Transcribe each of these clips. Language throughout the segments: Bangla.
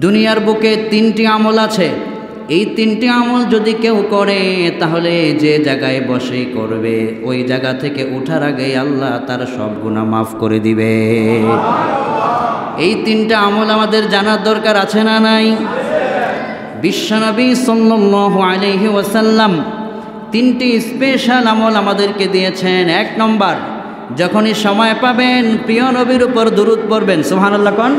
দুনিয়ার বুকে তিনটি আমল আছে। এই তিনটি আমল যদি কেউ করে তাহলে যে জায়গায় বসে করবে ওই জায়গা থেকে ওঠার আগেই আল্লাহ তার সব গুনাহ মাফ করে দিবে। এই তিনটা আমল আমাদের জানার দরকার আছে না নাই? বিশ্বনবী সাল্লাল্লাহু আলাইহি ওয়াসাল্লাম তিনটি স্পেশাল আমল আমাদেরকে দিয়েছেন। এক নম্বর, যখনই সময় পাবেন প্রিয় নবীর উপর দুরূদ পড়বেন। সুবহানাল্লাহ কোন?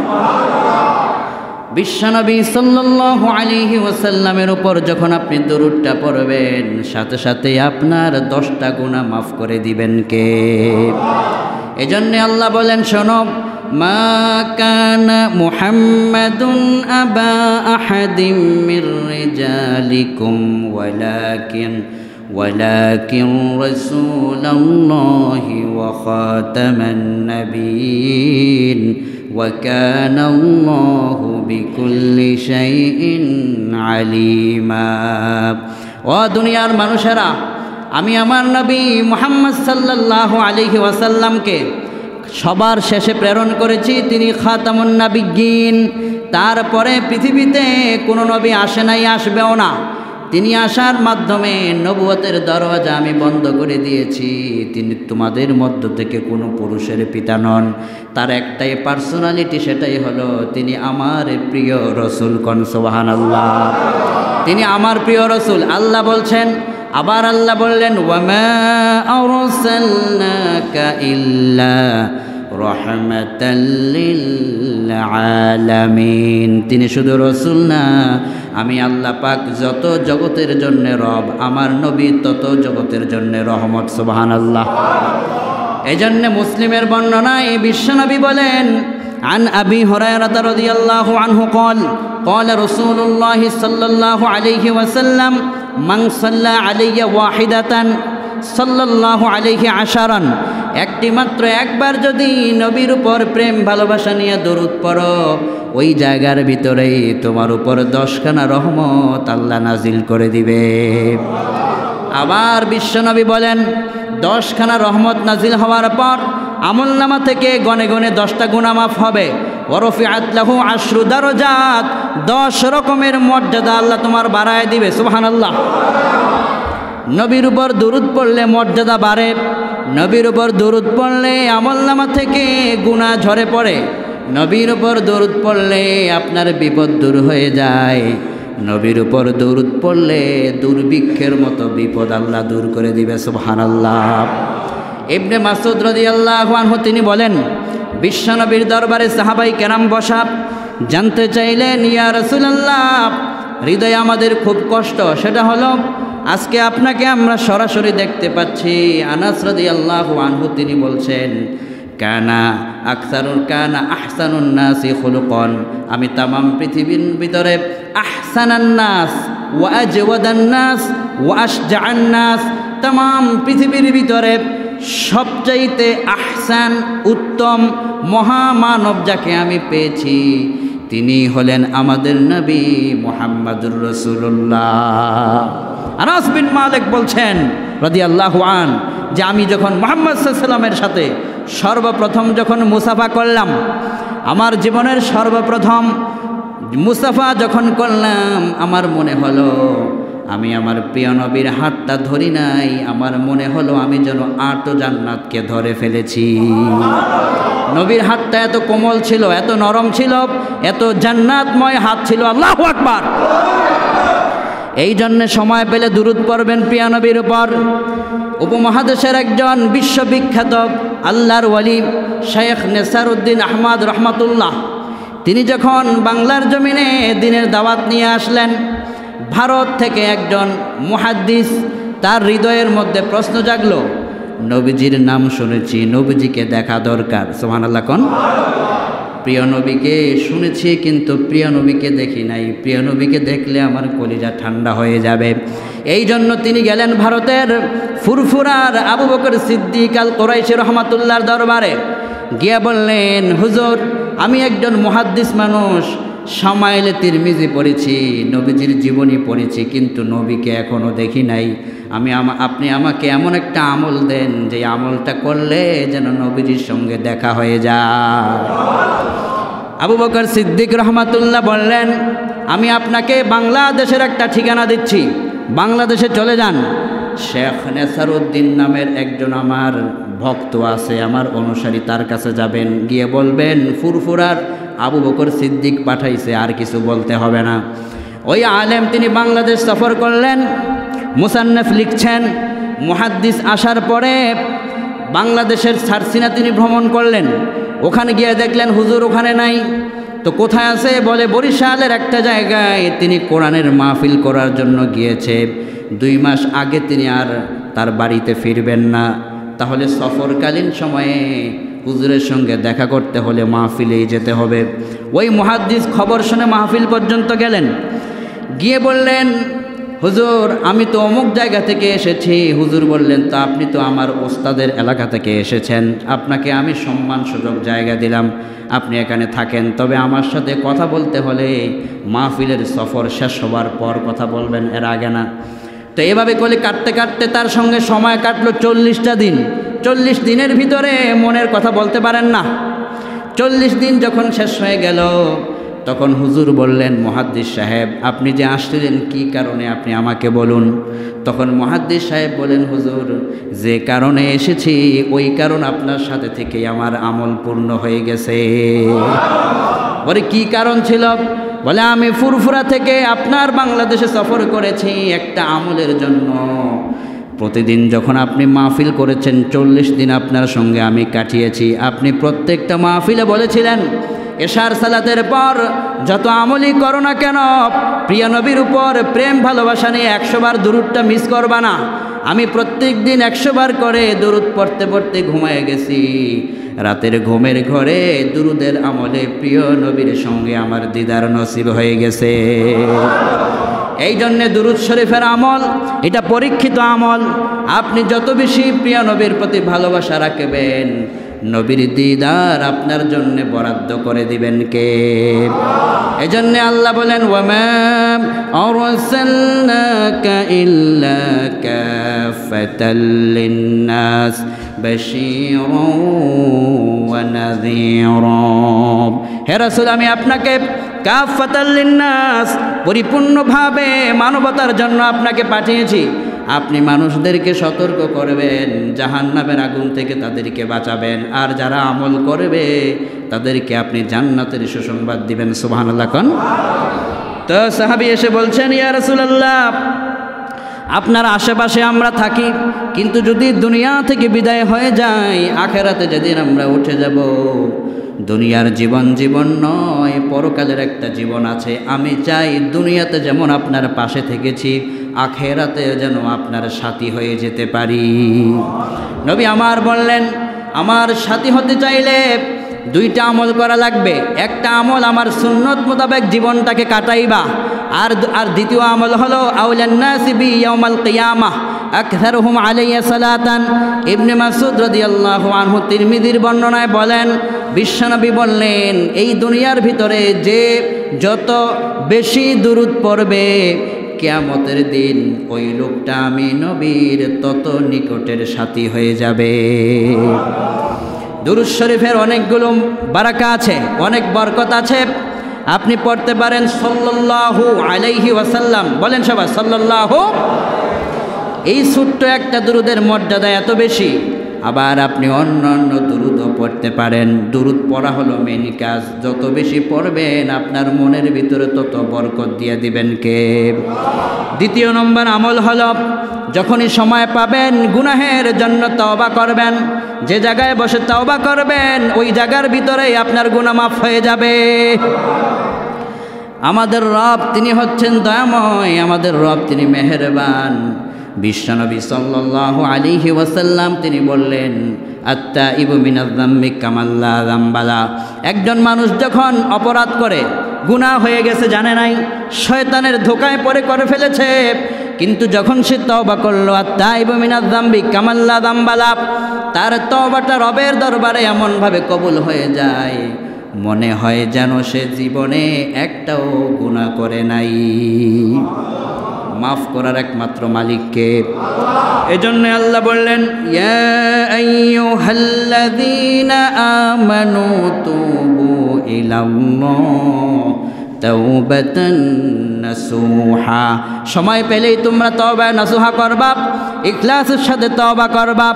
বিশ্বনবী সাল্লাল্লাহু আলাইহি ওয়াসাল্লামের উপর যখন আপনি দুরূদটা পড়বেন সাথে সাথে আপনার 10টা গুনাহ মাফ করে দিবেন কে? এজন্য আল্লাহ বলেন, শোনো, মা কানা মুহাম্মাদুন আবা আহাদিম মির রিজালিকুম ওয়ালাকিন রাসূলুল্লাহি ওয়া খাতামান নাবিয়্যিন ওয়া কানা আল্লাহু বিকুল্লি শাইইন আলিমা। ও দুনিয়ার মানুষেরা, আমি আমার নবী মুহাম্মদ সাল্লাল্লাহু আলাইহি ওয়াসাল্লামকে সবার শেষে প্রেরণ করেছি। তিনি খাতামুন নাবিয়্যিন। তারপরে পৃথিবীতে কোনো নবী আসে নাই, আসবেও না। তিনি আসার মাধ্যমে নবুয়তের দরওয়াজা আমি বন্ধ করে দিয়েছি। তিনি তোমাদের মধ্য থেকে কোনো পুরুষের পিতা নন। তার একটাই পার্সোনালিটি, সেটাই হলো তিনি আমার প্রিয় রসুল। কোন সুবহানাল্লাহ। তিনি আমার প্রিয় রসুল। আল্লাহ বলছেন, আবার আল্লাহ বললেন, ওয়ামা আরসালনাকা ইল্লা রাহমাতাল লিল আলামিন। তিনি শুধু রসুল না, আমি আল্লাহ পাক যত জগতের জন্য রব, আমার নবী তত জগতের জন্য রহমত। সুবহানাল্লাহ। এজন্য মুসলিমের বর্ণনায় বিশ্বনবী বলেন, عن أبي هريرة رضي الله عنه قال رسول الله صلى الله عليه وسلم من صلى علي واحدة صلى الله عليه عشرا। একটি মাত্র একবার যদি নবীর উপর প্রেম ভালোবাসা নিয়ে দরুদ পড়ো ওই জায়গার ভিতরেই তোমার উপর 10খানা রহমত আল্লাহ নাজিল করে দিবে। আবার বিশ্বনবী বলেন, 10খানা রহমত নাজিল হওয়ার পর আমলনামা থেকে গনে গনে 10টা গুনাহ মাফ হবে। ওয়ারফিআত লাহু 10 দারাজাত, 10 রকমের মর্যাদা আল্লাহ তোমার বাড়ায় দিবে। সুবহানাল্লাহ। নবীর উপর দুরূদ পড়লে মর্যাদা বাড়ে। নবীর উপর দুরূদ পড়লে আমলনামা থেকে গুনাহ ঝরে পড়ে। নবীর উপর দুরূদ পড়লে আপনার বিপদ দূর হয়ে যায়। নবীর উপর দুরূদ পড়লে দুর্ভিক্ষের মতো বিপদ আল্লাহ দূর করে দিবে। সুবহানাল্লাহ। ইবনে মাসউদ রাদিয়াল্লাহু আনহু তিনি বলেন, বিশ্বনবীর দরবারে সাহাবাই কেরাম বসা, জানতে চাইলেন, ইয়া রাসূলুল্লাহ, হৃদয়ে আমাদের খুব কষ্ট। সেটা হলো আজকে আপনাকে আমরা সরাসরি দেখতে পাচ্ছি। আনাস রাদিয়াল্লাহু আনহু তিনি বলছেন, কানা আহসানুন নাসি খুলুকান, আমি তামাম পৃথিবীর ভিতরে আহসানান নাস ওয়া আজওয়াদান নাস ওয়া আশজাআন নাস, তামাম পৃথিবীর ভিতরে সবচাইতে আহসান, উত্তম, মহামানব যাকে আমি পেয়েছি তিনি হলেন আমাদের নবী মুহাম্মদুর রাসূলুল্লাহ। আনাস বিন মালিক বলছেন রাদিয়াল্লাহু আন, যে আমি যখন মুহাম্মদ সাল্লাল্লাহু আলাইহি ওয়াসাল্লামের সাথে সর্বপ্রথম যখন মুসাফা করলাম, আমার জীবনের সর্বপ্রথম মুসাফা যখন করলাম, আমার মনে হলো আমি আমার প্রিয় নবীর হাতটা ধরি নাই, আমার মনে হলো আমি যেন 8 জান্নাতকে ধরে ফেলেছি। নবীর হাতটা এত কোমল ছিল, এত নরম ছিল, এত জান্নাতময় হাত ছিল। আল্লাহু আকবার। এই জন্য সময় পেলে দুরূদ পড়বেন প্রিয় নবীর উপর। উপমহাদেশের একজন বিশ্ববিখ্যাত আল্লাহর ওয়ালি শেখ নেসারউদ্দিন আহমদ রহমাতুল্লাহ, তিনি যখন বাংলার জমিনে দ্বীনের দাওয়াত নিয়ে আসলেন, ভারত থেকে একজন মুহাদ্দিস, তার হৃদয়ের মধ্যে প্রশ্ন জাগলো, নবীজির নাম শুনেছি, নবীজিকে দেখা দরকার। সুবহানাল্লাহ কোন? প্রিয় নবীকে শুনেছি কিন্তু প্রিয় নবীকে দেখি নাই, প্রিয় নবীকে দেখলে আমার কলিজা ঠান্ডা হয়ে যাবে। এই জন্য তিনি গেলেন ভারতের ফুরফুরার আবু বকর সিদ্দিক আল কুরাইশি রহমাতুল্লাহর দরবারে। গিয়া বললেন, হুজুর, আমি একজন মুহাদ্দিস মানুষ, শামাইলে তিরমিজি পড়েছি, নবীজির জীবনী পড়েছি, কিন্তু নবীকে এখনও দেখি নাই। আপনি আমাকে এমন একটা আমল দেন যে আমলটা করলে যেন নবীজির সঙ্গে দেখা হয়ে যায়। আবু বকর সিদ্দিক রহমাতুল্লাহ বললেন, আমি আপনাকে বাংলাদেশের একটা ঠিকানা দিচ্ছি, বাংলাদেশে চলে যান। শেখ নেসারউদ্দিন নামের একজন আমার ভক্ত আছে, আমার অনুসারী, তার কাছে যাবেন, গিয়ে বলবেন ফুরফুরার আবু বকর সিদ্দিক পাঠাইছে, আর কিছু বলতে হবে না। ওই আলেম তিনি বাংলাদেশ সফর করলেন, মুসান্নফ লিখছেন। মুহাদ্দিস আসার পরে বাংলাদেশের সারসিনা তিনি ভ্রমণ করলেন, ওখানে গিয়ে দেখলেন হুজুর ওখানে নাই। তো কোথায় আছে? বলে বরিশালের একটা জায়গায় তিনি কোরআনের মাহফিল করার জন্য গিয়েছে, 2 মাস আগে তিনি আর তার বাড়িতে ফিরবেন না। তাহলে সফরকালীন সময়ে হুজুরের সঙ্গে দেখা করতে হলে মাহফিলেই যেতে হবে। ওই মুহাদ্দিস খবর শুনে মাহফিল পর্যন্ত গেলেন, গিয়ে বললেন হুজুর আমি তো অমুক জায়গা থেকে এসেছি। হুজুর বললেন, তো আপনি তো আমার ওস্তাদের এলাকা থেকে এসেছেন, আপনাকে আমি সম্মান সুযোগ জায়গা দিলাম, আপনি এখানে থাকেন, তবে আমার সাথে কথা বলতে হলে মাহফিলের সফর শেষ হবার পর কথা বলবেন, এর আগে না। তো এভাবে করে কাটতে কাটতে তার সঙ্গে সময় কাটলো 40টা দিন। 40 দিনের ভিতরে মনের কথা বলতে পারেন না। 40 দিন যখন শেষ হয়ে গেল, তখন হুজুর বললেন, মুহাদ্দিস সাহেব আপনি যে আসছিলেন কি কারণে আপনি আমাকে বলুন। তখন মুহাদ্দিস সাহেব বলেন, হুজুর যে কারণে এসেছি ওই কারণ আপনার সাথে থেকে আমার আমল পূর্ণ হয়ে গেছে। বলে কি কারণ ছিল? বলে আমি ফুরফুরা থেকে আপনার বাংলাদেশে সফর করেছি একটা আমলের জন্য। প্রতিদিন যখন আপনি মাহফিল করেছেন 40 দিন আপনার সঙ্গে আমি কাটিয়েছি। আপনি প্রত্যেকটা মাহফিলে বলেছিলেন এশার সালাতের পর যত আমলই করো না কেন প্রিয় নবীর উপর প্রেম ভালোবাসা নিয়ে 100 বার দুরুদটা মিস করবা না। আমি প্রত্যেক দিন 100 বার করে দুরুদ পড়তে পড়তে ঘুমায় গেছি। রাতের ঘুমের ঘরে দুরুদের আমলে প্রিয় নবীর সঙ্গে আমার দিদার নসিব হয়ে গেছে। এই জন্যে দুরুদ শরীফের আমল এটা পরীক্ষিত আমল। আপনি যত বেশি প্রিয় নবীর প্রতি ভালোবাসা রাখবেন, নবীর দিদার আপনার জন্য বরাদ্দ করে দিবেন কে? এজন্য আল্লাহ বলেন, ওয়ামা আরসালনাকা ইল্লা কাফাতাল লিন্নাস বাশীরাও ওয়া নাযীরা। হে রাসূল আমি আপনাকে কাফাতাল লিন্নাস পরিপূর্ণভাবে মানবতার জন্য আপনাকে পাঠিয়েছি। আপনি মানুষদেরকে সতর্ক করবেন, জাহান্নামের আগুন থেকে তাদেরকে বাঁচাবেন, আর যারা আমল করবে তাদেরকে আপনি জান্নাতের সুসংবাদ দিবেন। সুবহানাল্লাহ কোন। তো সাহাবী এসে বলছেন, ইয়া রাসূলুল্লাহ আপনার আশেপাশে আমরা থাকি, কিন্তু যদি দুনিয়া থেকে বিদায় হয়ে যাই, আখেরাতে যেদিন আমরা উঠে যাব, দুনিয়ার জীবন জীবন নয়, পরকালের একটা জীবন আছে। আমি চাই দুনিয়াতে যেমন আপনার পাশে থেকেছি, আখেরাতে যেন আপনার সাথী হয়ে যেতে পারি। নবী আমার বললেন, আমার সাথী হতে চাইলে 2টা আমল করা লাগবে। একটা আমল আমার সুন্নত মোতাবেক জীবনটাকে কাটাইবা, আর দ্বিতীয় আমল হলো আউলান নাসি বি ইয়াউমাল কিয়ামাহ আকসারুহুম আলাইয়া সালাতান। ইবনে মাসউদ রাদিয়াল্লাহু আনহু তিরমিজির বর্ণনায় বলেন, বিশ্বনবী বললেন, এই দুনিয়ার ভিতরে যে যত বেশি দুরূদ পড়বে কিয়ামতের দিন ওই লোকটা আমি নবীর তত নিকটের সাথী হয়ে যাবে। দুরূদ শরীফের অনেকগুলো বারাকা আছে, অনেক বরকত আছে। আপনি পড়তে পারেন সাল্লাল্লাহু আলাইহি ওয়াসাল্লাম, বলেন সবাই সাল্লাল্লাহু। এই ছোট্ট একটা দুরূদের মর্যাদা এত বেশি। আবার আপনি অন্য অন্য দুরূদও পড়তে পারেন। দুরূদ পড়া হলো মেন কাজ, যত বেশি পড়বেন আপনার মনের ভিতরে তত বরকত দিয়ে দিবেন কে? দ্বিতীয় নম্বর আমল হলো যখনই সময় পাবেন গুনাহের জন্য তওবা করবেন। যে জায়গায় বসে তওবা করবেন ওই জায়গার ভিতরেই আপনার গুনাহ মাফ হয়ে যাবে। আমাদের রব তিনি হচ্ছেন দয়াময়, আমাদের রব তিনি মেহেরবান। বিশ্বনবী সাল্লাল্লাহু আলাইহি ওয়াসাল্লাম তিনি বললেন, আত্তাইবু মিনাজ যামবি কামান লা যামবা লা। একজন মানুষ যখন অপরাধ করে, গুনাহ হয়ে গেছে জানে নাই, শয়তানের ধোঁকায় পড়ে করে ফেলেছে, কিন্তু যখন সে তওবা করলো, আত্তাইবু মিনাজ যামবি কামান লা যামবা লা, তার তওবাটা রবের দরবারে এমনভাবে কবুল হয়ে যায় মনে হয় যেন সে জীবনে একটাও গুনাহ করে নাই। মাফ করার একমাত্র মালিককে। এজন্য আল্লাহ বললেন, ইয়া আইয়ুহাল্লাযীনা আমানু তুবু ইলাল্লাহ তাওবাতান নাসুহা। সময় পেলেই তোমরা তওবা নাসুহা করবা, ইখলাসের সাথে তওবা করবা।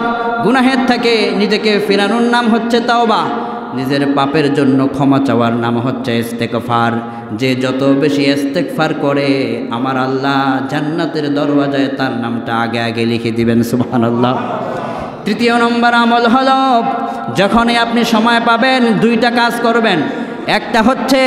গুনাহের থেকে নিজেকে ফিরানোর নাম হচ্ছে তওবা, নিজের পাপের জন্য ক্ষমা চাওয়ার নাম হচ্ছে ইস্তেগফার। যে যত বেশি ইস্তেগফার করে আমার আল্লাহ জান্নাতের দরওয়াজায় তার নামটা আগে আগে লিখে দিবেন, সুবহানাল্লাহ। তৃতীয় নম্বর আমল হলো, যখনই আপনি সময় পাবেন দুইটা কাজ করবেন। একটা হচ্ছে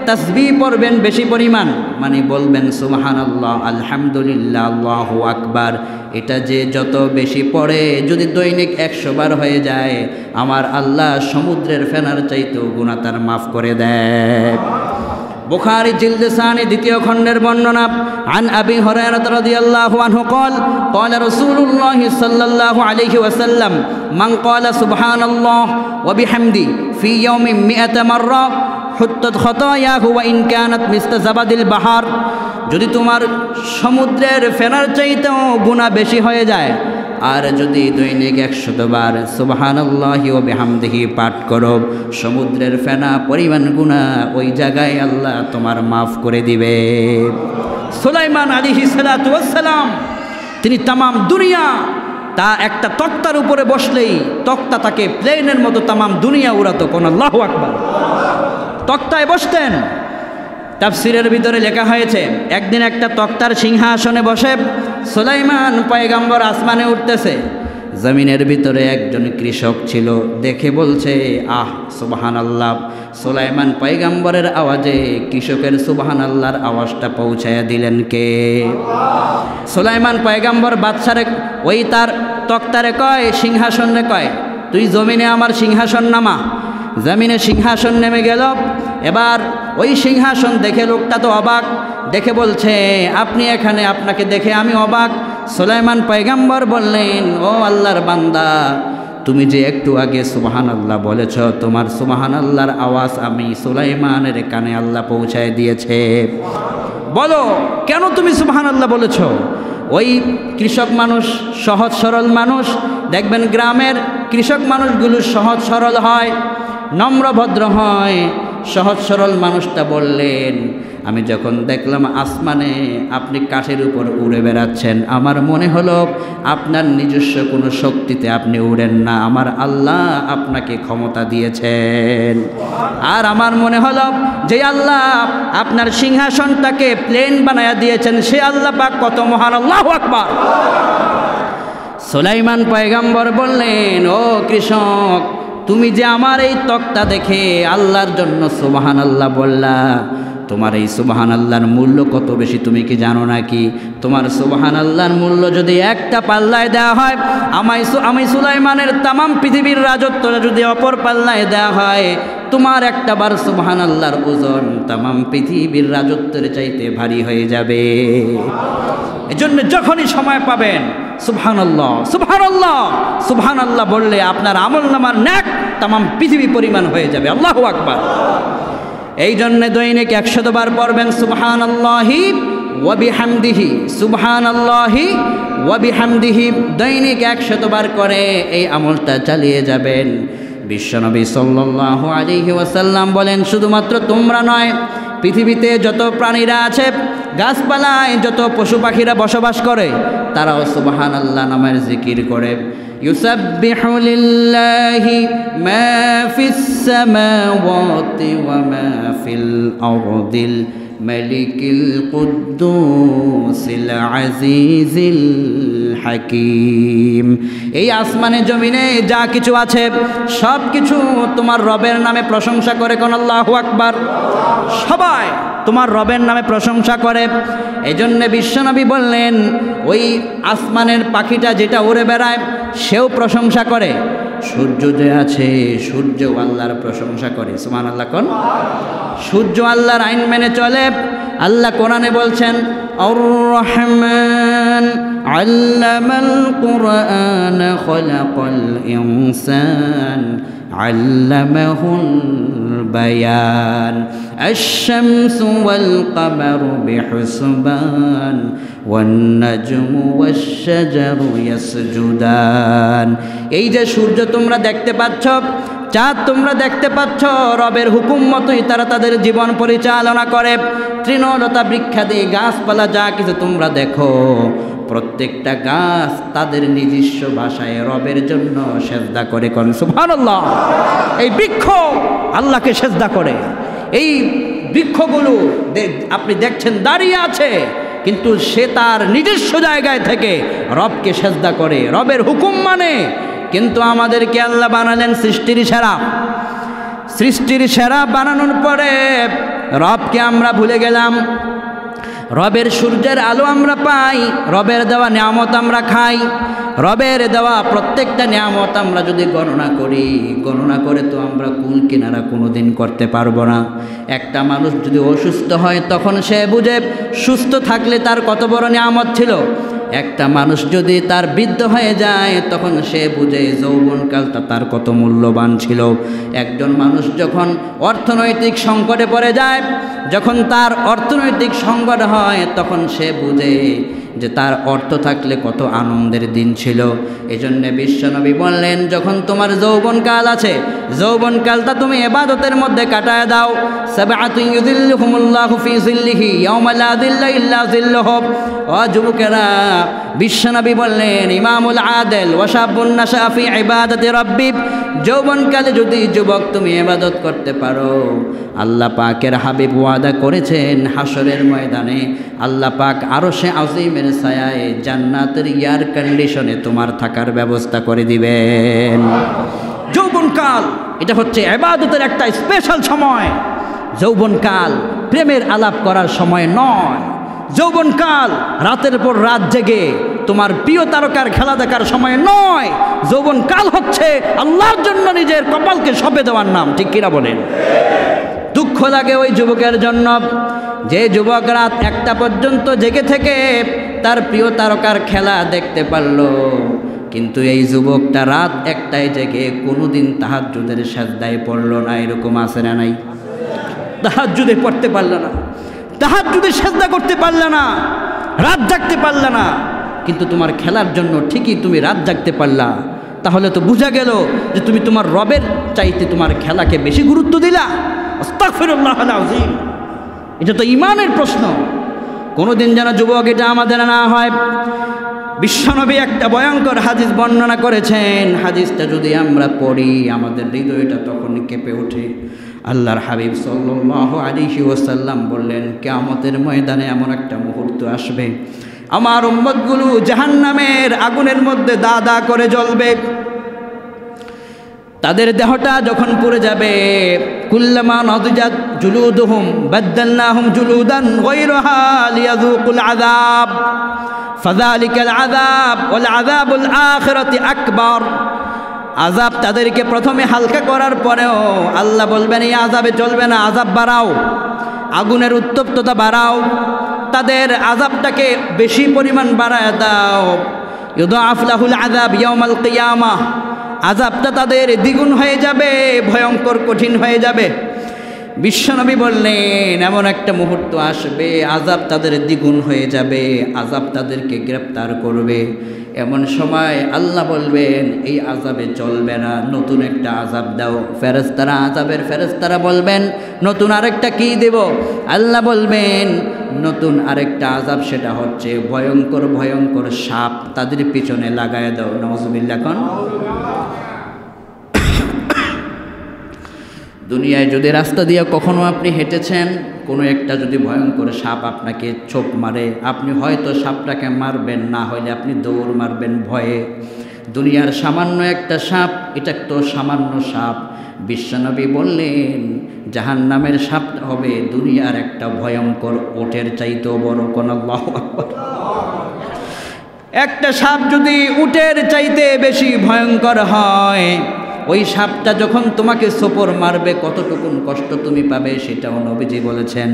তাসবিহ পড়বেন বেশি পরিমাণ, মানে বলবেন সুবহানাল্লাহ, আলহামদুলিল্লাহ, আল্লাহু আকবার। এটা যে যত বেশি পড়ে, যদি দৈনিক 100 বার হয়ে যায়, আমার আল্লাহ সমুদ্রের ফেনার চাইতেও গুনাহ তার মাফ করে দেয়। বুখারী জিলদে সানি দ্বিতীয় খণ্ডের বর্ণনা, আন আবি হুরায়রা রাদিয়াল্লাহু আনহু قال قال رسول الله صلى الله عليه وسلم من قال سبحان الله وبحمده في يوم 100 مرة حطت خطاياه وإن كانت مثل زبد البحر। যদি তোমার সমুদ্রের ফেনার চাইতেও গুনাহ বেশি হয়ে যায়, আর যদি দৈনিক 100 বার সুবহানাল্লাহি ওয়া বিহামদিহি পাঠ করো, সমুদ্রের ফেনা পরিমাণ গুনাহ ওই জায়গায় আল্লাহ তোমার মাফ করে দিবে। সুলাইমান আলাইহিস সালাতু ওয়াস সালাম, তিনি তামাম দুনিয়া, তা একটা তক্তার উপরে বসলেই তক্তা তাকে প্লেনের মতো তামাম দুনিয়া উড়াতো। কোন আল্লাহু আকবার। তক্তায় বসতেন। তাফসীরের ভিতরে লেখা হয়েছে, একদিন একটা তক্তার সিংহাসনে বসে সুলাইমান পয়গম্বর আসমানে উঠতেছে। জমিনের ভিতরে একজন কৃষক ছিল, দেখে বলছে, আহ সুবহানাল্লাহ। সুলাইমান পয়গম্বরের আওয়াজে কৃষকের সুবহানাল্লাহর আওয়াজটা পৌঁছায়া দিলেন কে? সুলাইমান পয়গম্বর বাদশারে, ওই তার তক্তারে কয়, সিংহাসনে কয়, তুই জমিনে আমার সিংহাসন নামা। জমিনে সিংহাসন নেমে গেল। এবার ওই সিংহাসন দেখে লোকটা তো অবাক, দেখে বলছে, আপনি এখানে, আপনাকে দেখে আমি অবাক। সুলাইমান পয়গম্বর বললেন, ও আল্লাহর বান্দা, তুমি যে একটু আগে সুবহানাল্লাহ বলেছ, তোমার সুবহানাল্লাহর আওয়াজ আমি সুলাইমানের কানে আল্লাহ পৌঁছায় দিয়েছে। বলো কেন তুমি সুবহানাল্লাহ বলেছ? ওই কৃষক মানুষ, সহজ সরল মানুষ, দেখবেন গ্রামের কৃষক মানুষগুলো সহজ সরল হয়, নম্র ভদ্র হয়। সহজ সরল মানুষটা বললেন, আমি যখন দেখলাম আসমানে আপনি কাঠের উপর উড়ে বেড়াচ্ছেন, আমার মনে হলো আপনার নিজস্ব কোনো শক্তিতে আপনি উড়েন না, আমার আল্লাহ আপনাকে ক্ষমতা দিয়েছেন। আর আমার মনে হলো যে আল্লাহ আপনার সিংহাসনটাকে প্লেন বানায়া দিয়েছেন, সে আল্লাহ পাক কত মহান, আল্লাহু আকবার। সুলাইমান পয়গম্বর বললেন, ও কৃষক, তুমি যে আমার এই তক্তা দেখে আল্লাহর জন্য সুবহানাল্লাহ বললা, তোমার এই সুবহানাল্লাহর মূল্য কত বেশি তুমি কি জানো নাকি? তোমার সুবহানাল্লাহর মূল্য যদি একটা পাল্লায় দেওয়া হয়, আমি সুলাইমানের তামাম পৃথিবীর রাজত্ব যদি অপর পাল্লায় দেওয়া হয়, তোমার একটা বার সুবহানাল্লাহর ওজন তামাম পৃথিবীর রাজত্বের চাইতে ভারী হয়ে যাবে। এজন্য যখনই সময় পাবেন সুবহানাল্লাহ, সুবহানাল্লাহ, সুবহানাল্লাহ বললে আপনার আমলনামার নেক তামাম পৃথিবী পরিমাণ হয়ে যাবে। আল্লাহু আকবার। এই জন্য দৈনিক 100 বার পড়বেন সুবহানাল্লাহি ওয়া বিহামদিহি, সুবহানাল্লাহি ওয়া বিহামদিহি। দৈনিক 100 বার করে এই আমলটা চালিয়ে যাবেন। বিশ্বনবী সাল্লাল্লাহু আলাইহি ওয়াসাল্লাম বলেন, শুধুমাত্র তোমরা নয়, পৃথিবীতে যত প্রাণীরা আছে, গাছপালায় যত পশু পাখিরা বসবাস করে, তারাও সুবহানাল্লাহ নামের জিকির করে। ইউসাব্বিহু লিল্লাহি মা ফিস সামাওয়াতি ওয়া মা ফিল আরদিল মালিকিল কুদ্দুসিল আজিজিল হাকিম। এই আসমানে জমিনে যা কিছু আছে সব কিছু তোমার রবের নামে প্রশংসা করে। কোন আল্লাহু আকবার। সবাই তোমার রবের নামে প্রশংসা করে। এজন্য বিশ্বনবী বললেন, ওই আসমানের পাখিটা যেটা উড়ে বেড়ায় সেও প্রশংসা করে। সূর্য যে আছে, সূর্য আল্লাহর প্রশংসা করে। সুবহানাল্লাহ। কোন সূর্য আল্লাহর আইন মেনে চলে। আল্লাহ কোরআনে বলছেন, আর রহমান আল্লামাল কুরআন খলাকাল ইনসান আল্লামাহুল বায়ান আশ-শামসু ওয়াল কামারু বিহুসবান ওয়ান নাজমু ওয়াশ-শাজারু ইয়াসজুদান। এই যে সূর্য তোমরা দেখতে পাচ্ছ, চাঁদ তোমরা দেখতে পাচ্ছ, রবের হুকুম মতোই তারা তাদের জীবন পরিচালনা করে। তৃণলতা বৃক্ষাদি গাছপালা যা কিছু তোমরা দেখো, প্রত্যেকটা গাছ তাদের নিজস্ব ভাষায় রবের জন্য সেজদা করে। কোন সুবহানাল্লাহ। এই বৃক্ষ আল্লাহকে সেজদা করে। এই বৃক্ষগুলো আপনি দেখছেন দাঁড়িয়ে আছে, কিন্তু সে তার নিজস্ব জায়গায় থেকে রবকে সেজদা করে, রবের হুকুম মানে। কিন্তু আমাদেরকে আল্লাহ বানালেন সৃষ্টির সেরা। সৃষ্টির সেরা বানানোর পরে রবকে আমরা ভুলে গেলাম। রবের সূর্যের আলো আমরা পাই, রবের দেওয়া নিয়ামত আমরা খাই। রবের দেওয়া প্রত্যেকটা নিয়ামত আমরা যদি গণনা করি, গণনা করে তো আমরা কুল কিনারা কোনো দিন করতে পারবো না। একটা মানুষ যদি অসুস্থ হয় তখন সে বুঝে সুস্থ থাকলে তার কত বড় নিয়ামত ছিল। একটা মানুষ যদি তার বৃদ্ধ হয়ে যায় তখন সে বুঝে যৌবনকালটা তার কত মূল্যবান ছিল। একজন মানুষ যখন অর্থনৈতিক সংকটে পড়ে যায়, যখন তার অর্থনৈতিক সংকট হয় তখন সে বুঝে যে তার অর্থ থাকলে কত আনন্দের দিন ছিল। এজন্য বিশ্বনবী বললেন, যখন তোমার যৌবনকাল আছে, যৌবনকালটা তুমি ইবাদতের মধ্যে কাটায় দাও। সাবআতুন ইউযিল্লুহুমুল্লাহু ফি যিল্লিহি ইয়াওমা লা যিল্লা ইল্লা যিল্লুহু। ও যুবকেরা, বিশ্বনবী বললেন, ইমামুল আদেল ওয়া শাবুন নাশা ফি ইবাদাতি রাব্বি। যৌবনকালে যদি যুবক তুমি ইবাদত করতে পারো, আল্লাহ পাকের হাবিব ওয়াদা করেছেন হাসরের ময়দানে আল্লাহ পাক আরশে আজিমের ছায়ায় জান্নাতের এয়ার কন্ডিশনে তোমার থাকার ব্যবস্থা করে দিবেন। যৌবনকাল এটা হচ্ছে ইবাদতের একটা স্পেশাল সময়। যৌবনকাল প্রেমের আলাপ করার সময় নয়। যৌবনকাল রাতের পর রাত জেগে তোমার প্রিয় তারকার খেলা দেখার সময় নয়। যৌবনকাল হচ্ছে আল্লাহর জন্য নিজের কপালকে সঁপে দেওয়ার নাম। ঠিক কিনা বলেন? দুঃখ লাগে ওই যুবকের জন্য যে যুবক রাত 1টা পর্যন্ত জেগে থেকে তার প্রিয় তারকার খেলা দেখতে পারল, কিন্তু এই যুবকটা রাত 1টায় জেগে কোনোদিন তাহাজ্জুদের সাজদায় পড়ল না। এরকম আছে না নাই? তাহাজ্জুদে পড়তে পারল না, তাহাজ্জুদে সাজদা করতে পারলে না, রাত জাগতে পারলে না, কিন্তু তোমার খেলার জন্য ঠিকই তুমি রাত জাগতে পারলা। তাহলে তো বোঝা গেল যে তুমি তোমার রবের চাইতে তোমার খেলাকে বেশি গুরুত্ব দিলা। আস্তাগফিরুল্লাহল আযীম। এটা তো ঈমানের প্রশ্ন। কোনোদিন যেন যুবক এটা আমাদের না হয়। বিশ্বনবী একটা ভয়ঙ্কর হাদিস বর্ণনা করেছেন। হাদিসটা যদি আমরা পড়ি আমাদের হৃদয়টা তখন কেঁপে ওঠে। আল্লাহর হাবিব সাল্লাল্লাহু আলাইহি ওয়াসাল্লাম বললেন, কিয়ামতের ময়দানে এমন একটা মুহূর্ত আসবে, আমার উম্মতগুলো জাহান্নামের আগুনের মধ্যে দা দা করে জ্বলবে। তাদের দেহটা যখন পুড়ে যাবে, কুল্লামা নাদিজাত জুলুদুহুম বাদদালনাহুম জুলুদান গায়রাহা লিয়াযুকুল আযাব ফাযালিকাল আযাব ওয়াল আযাবুল আখিরাতি আকবার। আযাব তাদেরকে প্রথমে হালকা করার পরেও আল্লাহ বলবেন, এই আযাবে চলবে না, আযাব বাড়াও, আগুনের উত্তপ্ততা বাড়াও, তাদের আযাবটাকে বেশি পরিমাণ বাড়ায় দাও। ইউদাআফ লাহুল আযাব ইয়াউমাল কিয়ামাহ। আযাবটা তাদের দ্বিগুণ হয়ে যাবে, ভয়ঙ্কর কঠিন হয়ে যাবে। বিশ্বনবী বললেন, এমন একটা মুহূর্ত আসবে আযাব তাদের দ্বিগুণ হয়ে যাবে, আযাব তাদেরকে গ্রেপ্তার করবে। এমন সময় আল্লাহ বলবেন, এই আযাবে চলবে না, নতুন একটা আযাব দাও। ফেরেশতারা, আযাবের ফেরেশতারা বলবেন, নতুন আরেকটা কি দেব? আল্লাহ বলবেন, নতুন আরেকটা আযাব, সেটা হচ্ছে ভয়ঙ্কর ভয়ঙ্কর সাপ তাদের পিছনে লাগায় দাও। নাউযুবিল্লাহ। কোন দুনিয়ায় যদি রাস্তা দিয়ে কখনো আপনি হেঁটেছেন, কোনো একটা যদি ভয়ঙ্কর সাপ আপনাকে ছোপ মারে, আপনি হয়তো সাপটাকে মারবেন, না হলে আপনি দৌড় মারবেন ভয়ে। দুনিয়ার সামান্য একটা সাপ, এটা তো সামান্য সাপ। বিশ্বনবী বললেন, জাহান্নামের সাপ হবে দুনিয়ার একটা ভয়ঙ্কর ওটের চাইতেও বড়। কোন আল্লাহু আকবার। একটা সাপ যদি উটের চাইতে বেশি ভয়ঙ্কর হয়, ওই সাপটা যখন তোমাকে সোপর মারবে কতটুকুন কষ্ট তুমি পাবে সেটাও নবীজি বলেছেন।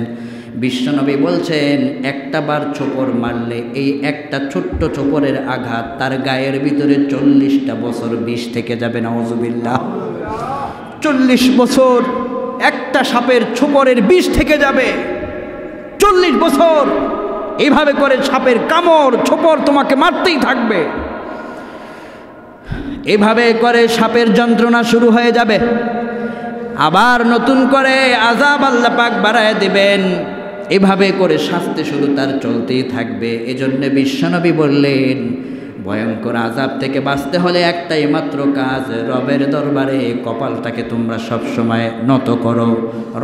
বিশ্বনবী বলছেন, একটা বার ছোপর মারলে এই একটা ছোট্ট ছোপরের আঘাত তার গায়ের ভিতরে 40টা বছর বিষ থেকে যাবে। নাউযুবিল্লাহ। 40 বছর একটা সাপের ছোপরের বিষ থেকে যাবে। 40 বছর এইভাবে করে সাপের কামড় ছোপর তোমাকে মারতেই থাকবে। এভাবে করে সাপের যন্ত্রণা শুরু হয়ে যাবে, আবার নতুন করে আযাব আল্লাহ পাক বাড়ায় দিবেন, এভাবে করে শাস্তি শুধু তার চলতেই থাকবে। এজন্য বিশ্বনবী বললেন, ভয়ঙ্কর আযাব থেকে বাঁচতে হলে একটাই মাত্র কাজ, রবের দরবারে কপালটাকে তোমরা সবসময় নত করো,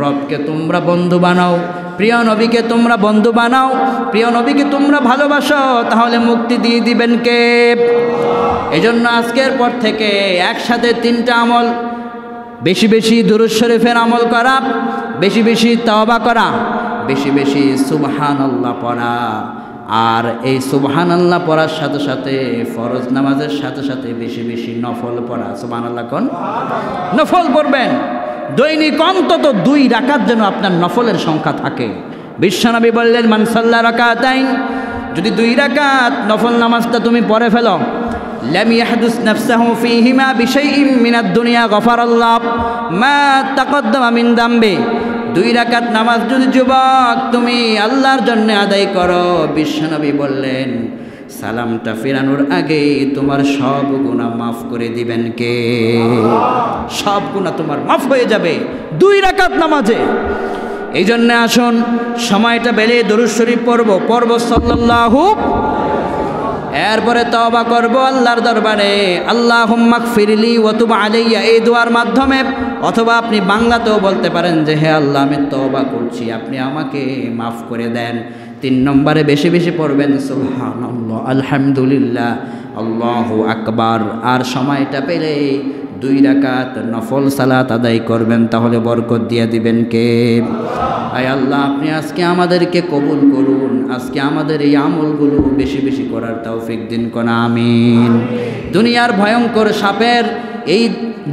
রবকে তোমরা বন্ধু বানাও, প্রিয় নবীকে তোমরা বন্ধু বানাও, প্রিয় নবীকে তোমরা ভালোবাসো, তাহলে মুক্তি দিয়ে দিবেন কে? এজন্য আজকের পর থেকে একসাথে 3টা আমল, বেশি বেশি দুরূদ শরীফের আমল করা, বেশি বেশি তওবা করা, বেশি বেশি সুবহানাল্লাহ পড়া, আর এই সুবহানাল্লাহ পড়ার সাথে সাথে ফরজ নামাজের সাথে সাথে বেশি বেশি নফল পড়া। সুবহানাল্লাহ কোন নফল পড়বেন, দৈনিক অন্তত 2 রাকাত যেন আপনার নফলের সংখ্যা থাকে। বিশ্বনবী বললেন, মান সাল্লা রাকাতাইন, যদি 2 রাকাত নফল নামাজটা তুমি পড়ে ফেলো, লাম ইয়াহদুস নাফসাহু ফীহিমা বিশাইইন মিনাদ দুনিয়া গফারাল্লাহু মা তাকদ্দামা মিন যামবি। 2 রাকাত নামাজ যদি যুবক তুমি আল্লাহর জন্য আদায় করো, বিশ্বনবী বললেন সালামটা ফেরানোর আগে তোমার সব গুনাহ মাফ করে দিবেন কে? সব গুনাহ তোমার মাফ হয়ে যাবে 2 রাকাত নামাজে। এই জন্য আসুন সময়টা বেলে দরুদ শরীফ পড়ব সাল্লাল্লাহু, এরপরে তওবা করব আল্লাহর দরবারে, আল্লাহুম্মা গফিরলি ওয়া তুব আলাইয়া, এই দোয়ার মাধ্যমে। অথবা আপনি বাংলাতেও বলতে পারেন যে, হে আল্লাহ আমি তওবা করছি, আপনি আমাকে মাফ করে দেন। 3 নম্বরে বেশি বেশি পড়বেন সুবহানাল্লাহ, আলহামদুলিল্লাহ, আল্লাহু আকবার। আর সময়টা পেলে 2 রাকাত নফল সালাত আদায় করবেন, তাহলে বরকত দিয়ে দিবেন কে? আয় আল্লাহ, আপনি আজকে আমাদেরকে কবুল করুন, আজকে আমাদের এই আমলগুলো বেশি বেশি করার তৌফিক দিন কোন আমিন। দুনিয়ার ভয়ঙ্কর সাপের এই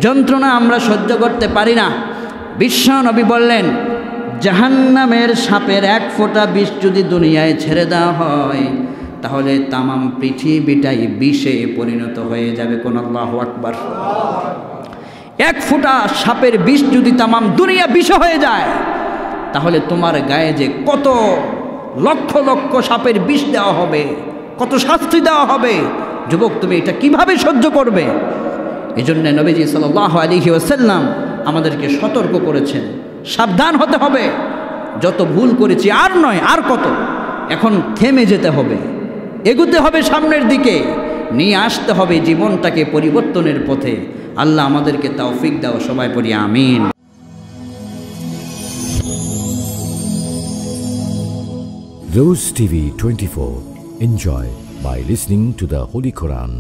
যন্ত্রণা আমরা সহ্য করতে পারি না। বিশ্ব নবী বললেন, জাহান্নামের সাপের 1 ফোঁটা বিষ যদি দুনিয়ায় ছেড়ে দেওয়া হয়, তাহলে তামাম পৃথিবীটাই বিষে পরিণত হয়ে যাবে। কোন আল্লাহু আকবার। 1 ফোঁটা সাপের বিষ যদি তামাম দুনিয়া বিষ হয়ে যায়, তাহলে তোমার গায়ে যে কত লক্ষ লক্ষ সাপের বিষ দেওয়া হবে, কত শাস্তি দেওয়া হবে, যুবক তুমি এটা কিভাবে সহ্য করবে? এজন্য নবীজি সাল্লাল্লাহু আলাইহি ওয়াসাল্লাম আমাদেরকে সতর্ক করেছেন, সাবধান হতে হবে। যত ভুল করেছি আর নয়, আর কত, এখন থেমে যেতে হবে, এগুতে হবে সামনের দিকে, নিয়ে আসতে হবে জীবনটাকে পরিবর্তনের পথে। আল্লাহ আমাদেরকে তৌফিক দাও, সবাই পড়ি আমিন। Rose TV 24. Enjoy by listening to the Holy Quran.